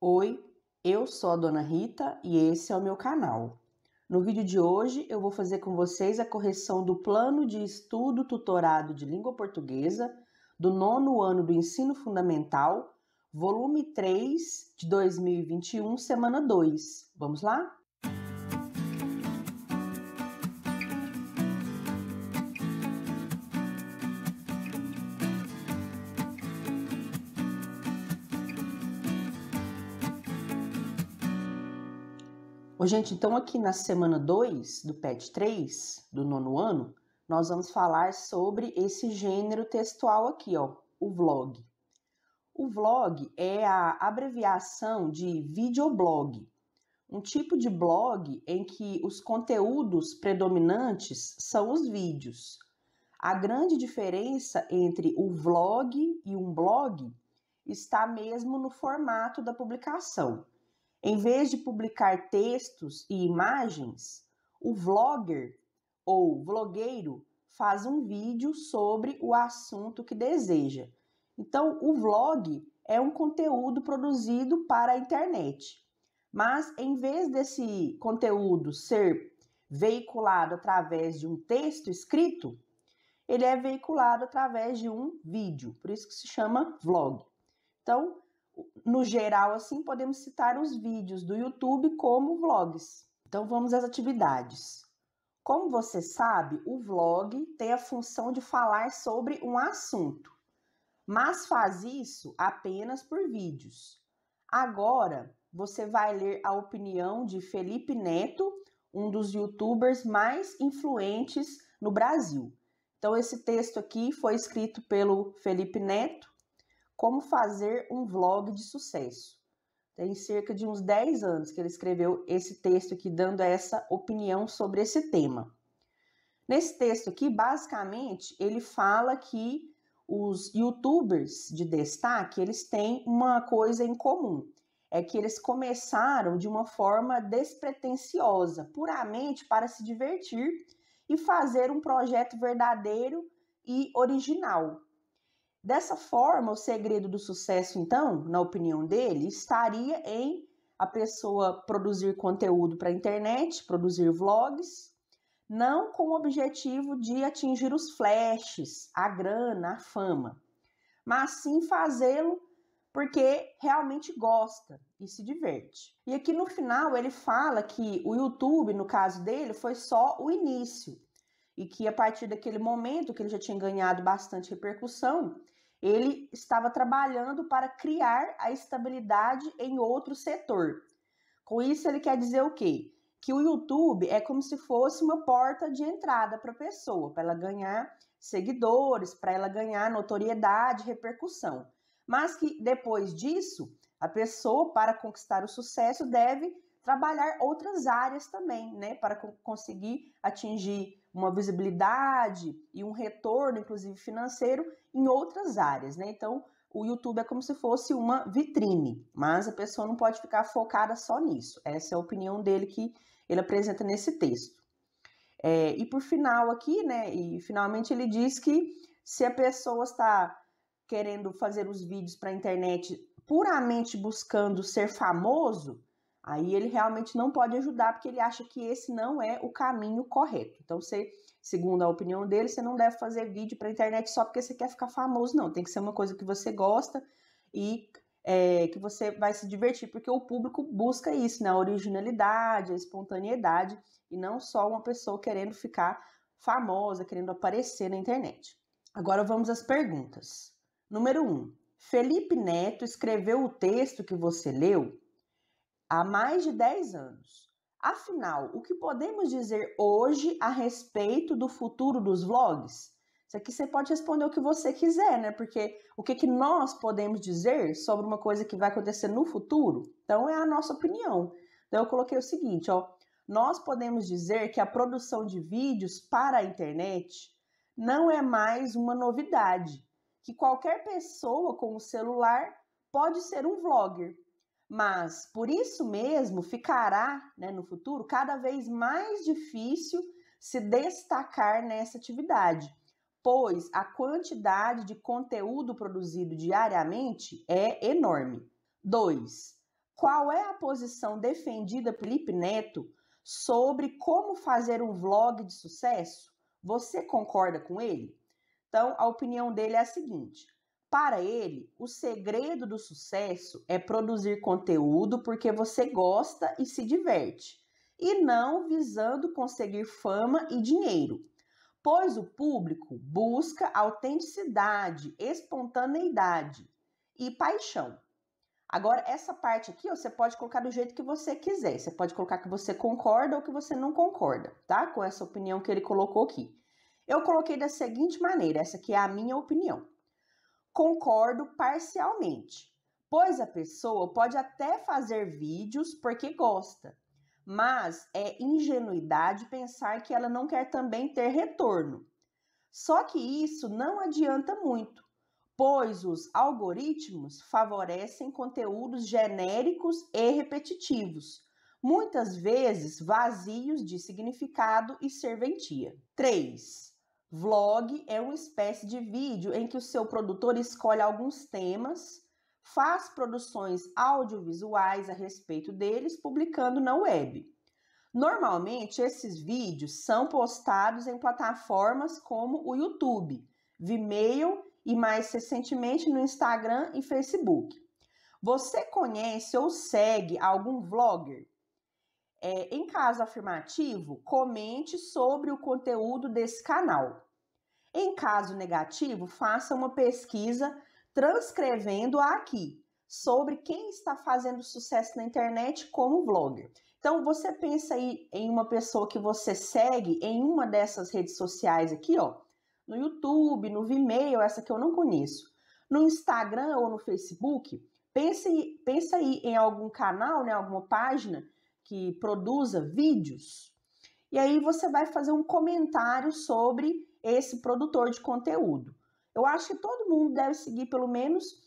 Oi, eu sou a Dona Rita e esse é o meu canal. No vídeo de hoje eu vou fazer com vocês a correção do plano de estudo tutorado de língua portuguesa do 9º ano do ensino fundamental, volume 3 de 2021, semana 2. Vamos lá? Gente, então aqui na semana 2 do PET 3, do 9º ano, nós vamos falar sobre esse gênero textual aqui, ó, o vlog. O vlog é a abreviação de videoblog, um tipo de blog em que os conteúdos predominantes são os vídeos. A grande diferença entre o vlog e um blog está mesmo no formato da publicação. Em vez de publicar textos e imagens, o vlogger ou vlogueiro faz um vídeo sobre o assunto que deseja. Então, o vlog é um conteúdo produzido para a internet. Mas, em vez desse conteúdo ser veiculado através de um texto escrito, ele é veiculado através de um vídeo, por isso que se chama vlog. Então, no geral, assim, podemos citar os vídeos do YouTube como vlogs. Então, vamos às atividades. Como você sabe, o vlog tem a função de falar sobre um assunto, mas faz isso apenas por vídeos. Agora, você vai ler a opinião de Felipe Neto, um dos YouTubers mais influentes no Brasil. Então, esse texto aqui foi escrito pelo Felipe Neto, Como fazer um vlog de sucesso. Tem cerca de uns 10 anos que ele escreveu esse texto aqui, dando essa opinião sobre esse tema. Nesse texto aqui, basicamente, ele fala que os YouTubers de destaque, eles têm uma coisa em comum. É que eles começaram de uma forma despretensiosa, puramente para se divertir e fazer um projeto verdadeiro e original. Dessa forma, o segredo do sucesso, então, na opinião dele, estaria em a pessoa produzir conteúdo para a internet, produzir vlogs, não com o objetivo de atingir os flashes, a grana, a fama, mas sim fazê-lo porque realmente gosta e se diverte. E aqui no final ele fala que o YouTube, no caso dele, foi só o início e que a partir daquele momento que ele já tinha ganhado bastante repercussão, ele estava trabalhando para criar a estabilidade em outro setor. Com isso, ele quer dizer o quê? Que o YouTube é como se fosse uma porta de entrada para a pessoa, para ela ganhar seguidores, para ela ganhar notoriedade, repercussão. Mas que depois disso, a pessoa, para conquistar o sucesso, deve trabalhar outras áreas também, né, para conseguir atingir uma visibilidade e um retorno, inclusive financeiro, em outras áreas, né? Então, o YouTube é como se fosse uma vitrine, mas a pessoa não pode ficar focada só nisso. Essa é a opinião dele que ele apresenta nesse texto. E por final aqui, né, e finalmente ele diz que se a pessoa está querendo fazer os vídeos para a internet puramente buscando ser famoso, aí ele realmente não pode ajudar, porque ele acha que esse não é o caminho correto. Então, segundo a opinião dele, você não deve fazer vídeo para a internet só porque você quer ficar famoso, não. Tem que ser uma coisa que você gosta e que você vai se divertir, porque o público busca isso, né? A originalidade, a espontaneidade, e não só uma pessoa querendo ficar famosa, querendo aparecer na internet. Agora vamos às perguntas. Número 1. Felipe Neto escreveu o texto que você leu há mais de 10 anos. Afinal, o que podemos dizer hoje a respeito do futuro dos vlogs? Isso aqui você pode responder o que você quiser, né? Porque o que nós podemos dizer sobre uma coisa que vai acontecer no futuro? Então, é a nossa opinião. Então, eu coloquei o seguinte, ó. Nós podemos dizer que a produção de vídeos para a internet não é mais uma novidade. Que qualquer pessoa com um celular pode ser um vlogger. Mas, por isso mesmo, ficará, né, no futuro cada vez mais difícil se destacar nessa atividade, pois a quantidade de conteúdo produzido diariamente é enorme. 2. Qual é a posição defendida por Felipe Neto sobre como fazer um vlog de sucesso? Você concorda com ele? Então, a opinião dele é a seguinte: para ele, o segredo do sucesso é produzir conteúdo porque você gosta e se diverte, e não visando conseguir fama e dinheiro, pois o público busca autenticidade, espontaneidade e paixão. Agora, essa parte aqui, ó, você pode colocar do jeito que você quiser. Você pode colocar que você concorda ou que você não concorda, tá? Com essa opinião que ele colocou aqui. Eu coloquei da seguinte maneira, essa aqui é a minha opinião. Concordo parcialmente, pois a pessoa pode até fazer vídeos porque gosta, mas é ingenuidade pensar que ela não quer também ter retorno. Só que isso não adianta muito, pois os algoritmos favorecem conteúdos genéricos e repetitivos, muitas vezes vazios de significado e serventia. 3. Vlog é uma espécie de vídeo em que o seu produtor escolhe alguns temas, faz produções audiovisuais a respeito deles, publicando na web. Normalmente, esses vídeos são postados em plataformas como o YouTube, Vimeo e mais recentemente no Instagram e Facebook. Você conhece ou segue algum vlogger? Em caso afirmativo, comente sobre o conteúdo desse canal. Em caso negativo, faça uma pesquisa transcrevendo-a aqui sobre quem está fazendo sucesso na internet como vlogger. Então, você pensa aí em uma pessoa que você segue em uma dessas redes sociais aqui, ó, no YouTube, no Vimeo, essa que eu não conheço, no Instagram ou no Facebook, pensa aí em algum canal, né, alguma página que produza vídeos. E aí você vai fazer um comentário sobre esse produtor de conteúdo. Eu acho que todo mundo deve seguir pelo menos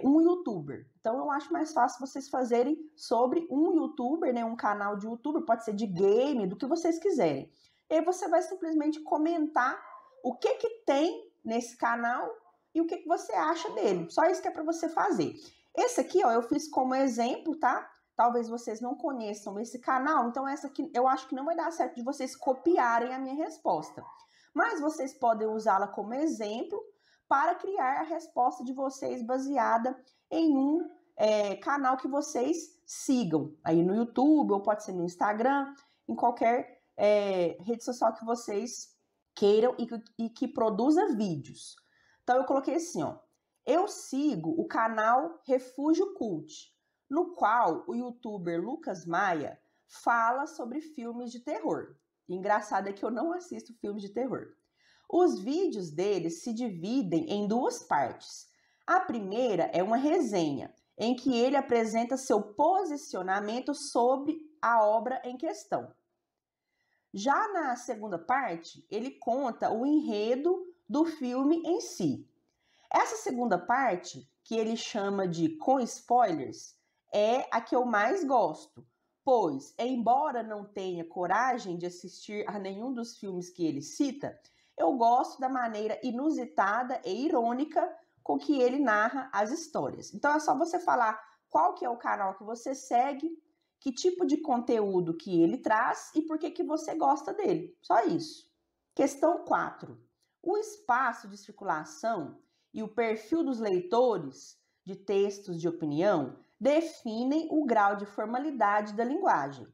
um youtuber. Então eu acho mais fácil vocês fazerem sobre um youtuber, né, um canal de youtuber, pode ser de game, do que vocês quiserem. E aí você vai simplesmente comentar o que tem nesse canal e o que você acha dele. Só isso que é para você fazer. Esse aqui, ó, eu fiz como exemplo, tá? Talvez vocês não conheçam esse canal, então essa aqui eu acho que não vai dar certo de vocês copiarem a minha resposta. Mas vocês podem usá-la como exemplo para criar a resposta de vocês baseada em um canal que vocês sigam. Aí no YouTube, ou pode ser no Instagram, em qualquer rede social que vocês queiram e que produza vídeos. Então eu coloquei assim, ó. Eu sigo o canal Refúgio Cult, no qual o youtuber Lucas Maia fala sobre filmes de terror. Engraçado é que eu não assisto filmes de terror. Os vídeos dele se dividem em duas partes. A primeira é uma resenha, em que ele apresenta seu posicionamento sobre a obra em questão. Já na segunda parte, ele conta o enredo do filme em si. Essa segunda parte, que ele chama de com spoilers, é a que eu mais gosto, pois, embora não tenha coragem de assistir a nenhum dos filmes que ele cita, eu gosto da maneira inusitada e irônica com que ele narra as histórias. Então é só você falar qual que é o canal que você segue, que tipo de conteúdo que ele traz e por que você gosta dele. Só isso. Questão 4. O espaço de circulação e o perfil dos leitores de textos de opinião definem o grau de formalidade da linguagem.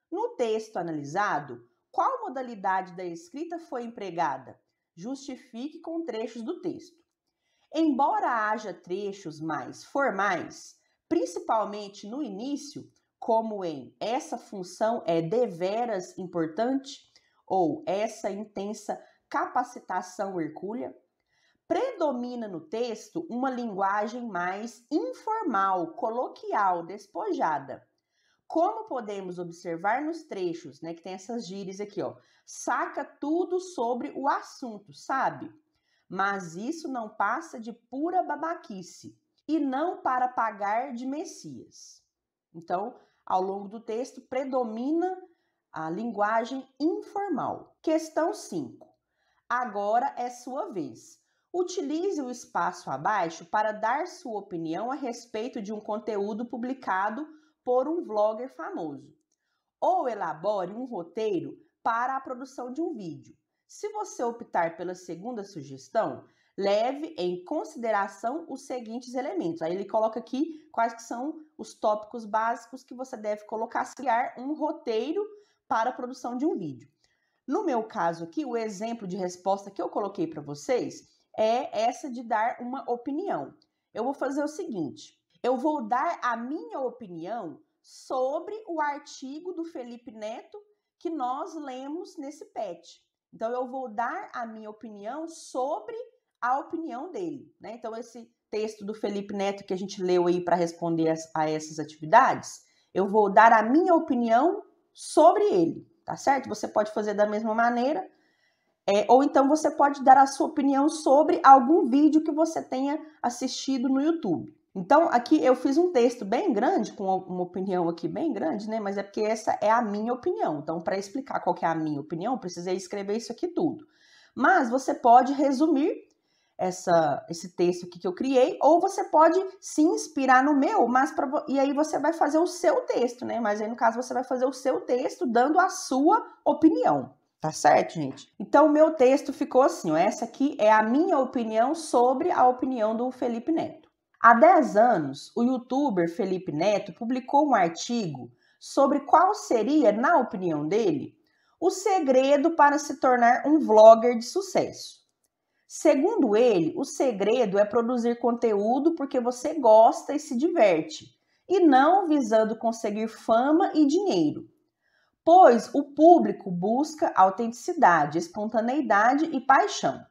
No texto analisado, qual modalidade da escrita foi empregada? Justifique com trechos do texto. Embora haja trechos mais formais, principalmente no início, como em essa função é deveras importante ou essa intensa capacitação hercúlea, predomina no texto uma linguagem mais informal, coloquial, despojada. Como podemos observar nos trechos, né, que tem essas gírias aqui, ó, saca tudo sobre o assunto, sabe? Mas isso não passa de pura babaquice e não para pagar de Messias. Então, ao longo do texto, predomina a linguagem informal. Questão 5. Agora é sua vez. Utilize o espaço abaixo para dar sua opinião a respeito de um conteúdo publicado por um vlogger famoso. Ou elabore um roteiro para a produção de um vídeo. Se você optar pela segunda sugestão, leve em consideração os seguintes elementos. Aí ele coloca aqui quais que são os tópicos básicos que você deve colocar, criar um roteiro para a produção de um vídeo. No meu caso aqui, o exemplo de resposta que eu coloquei para vocês é essa de dar uma opinião. Eu vou fazer o seguinte, eu vou dar a minha opinião sobre o artigo do Felipe Neto que nós lemos nesse PET. Então, eu vou dar a minha opinião sobre a opinião dele, né? Então, esse texto do Felipe Neto que a gente leu aí para responder a essas atividades, eu vou dar a minha opinião sobre ele, tá certo? Você pode fazer da mesma maneira, ou então você pode dar a sua opinião sobre algum vídeo que você tenha assistido no YouTube. Então, aqui eu fiz um texto bem grande, com uma opinião aqui bem grande, né? Mas é porque essa é a minha opinião. Então, para explicar qual que é a minha opinião, eu precisei escrever isso aqui tudo. Mas você pode resumir esse texto aqui que eu criei, ou você pode se inspirar no meu, e aí você vai fazer o seu texto, né? Mas aí, no caso, você vai fazer o seu texto dando a sua opinião. Tá certo, gente? Então, o meu texto ficou assim, ó, essa aqui é a minha opinião sobre a opinião do Felipe Neto. Há 10 anos, o youtuber Felipe Neto publicou um artigo sobre qual seria, na opinião dele, o segredo para se tornar um vlogger de sucesso. Segundo ele, o segredo é produzir conteúdo porque você gosta e se diverte, e não visando conseguir fama e dinheiro. Pois o público busca autenticidade, espontaneidade e paixão.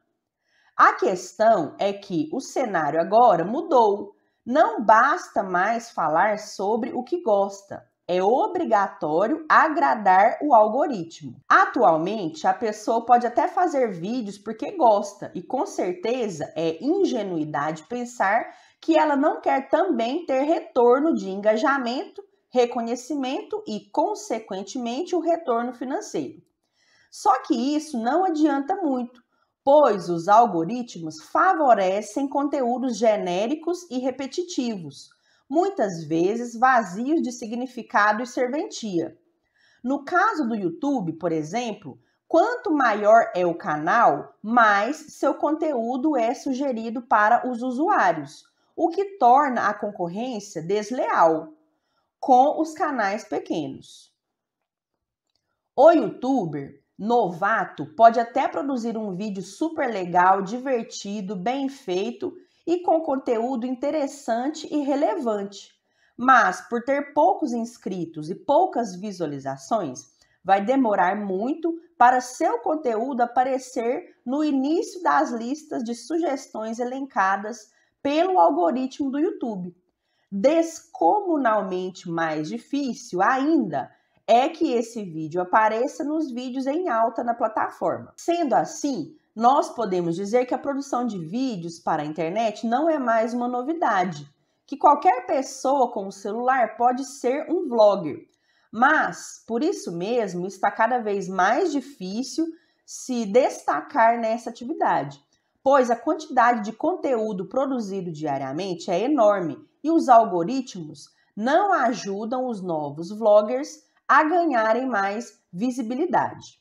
A questão é que o cenário agora mudou. Não basta mais falar sobre o que gosta. É obrigatório agradar o algoritmo. Atualmente, a pessoa pode até fazer vídeos porque gosta, e com certeza é ingenuidade pensar que ela não quer também ter retorno de engajamento, reconhecimento e, consequentemente, o retorno financeiro. Só que isso não adianta muito, pois os algoritmos favorecem conteúdos genéricos e repetitivos, muitas vezes vazios de significado e serventia. No caso do YouTube, por exemplo, quanto maior é o canal, mais seu conteúdo é sugerido para os usuários, o que torna a concorrência desleal com os canais pequenos. O youtuber novato pode até produzir um vídeo super legal, divertido, bem feito e com conteúdo interessante e relevante. Mas, por ter poucos inscritos e poucas visualizações, vai demorar muito para seu conteúdo aparecer no início das listas de sugestões elencadas pelo algoritmo do YouTube. Descomunalmente mais difícil ainda é que esse vídeo apareça nos vídeos em alta na plataforma. Sendo assim, nós podemos dizer que a produção de vídeos para a internet não é mais uma novidade, que qualquer pessoa com um celular pode ser um vlogger, mas, por isso mesmo, está cada vez mais difícil se destacar nessa atividade, pois a quantidade de conteúdo produzido diariamente é enorme e os algoritmos não ajudam os novos vloggers a ganharem mais visibilidade.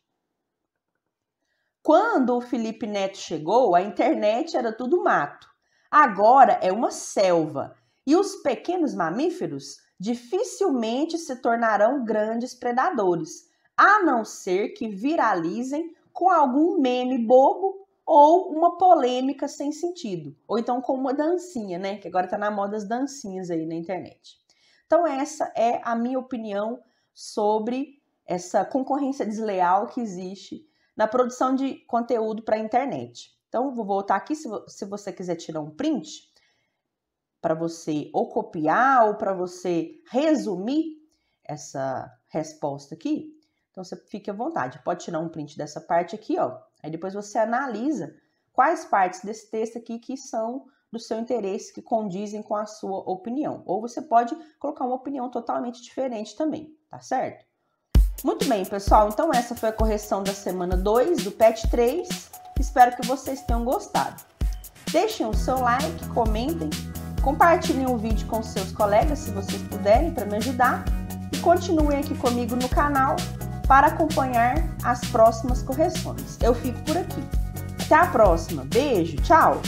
Quando o Felipe Neto chegou, a internet era tudo mato. Agora é uma selva e os pequenos mamíferos dificilmente se tornarão grandes predadores, a não ser que viralizem com algum meme bobo ou uma polêmica sem sentido, ou então com uma dancinha, né? Que agora tá na moda as dancinhas aí na internet. Então essa é a minha opinião sobre essa concorrência desleal que existe na produção de conteúdo para a internet. Então, vou voltar aqui, se você quiser tirar um print, para você ou copiar ou para você resumir essa resposta aqui, então você fique à vontade. Pode tirar um print dessa parte aqui, ó. Aí depois você analisa quais partes desse texto aqui que são do seu interesse, que condizem com a sua opinião. Ou você pode colocar uma opinião totalmente diferente também, tá certo? Muito bem, pessoal. Então essa foi a correção da semana 2 do PET 3. Espero que vocês tenham gostado. Deixem o seu like, comentem, compartilhem o vídeo com seus colegas se vocês puderem para me ajudar e continuem aqui comigo no canal para acompanhar as próximas correções. Eu fico por aqui. Até a próxima. Beijo, tchau!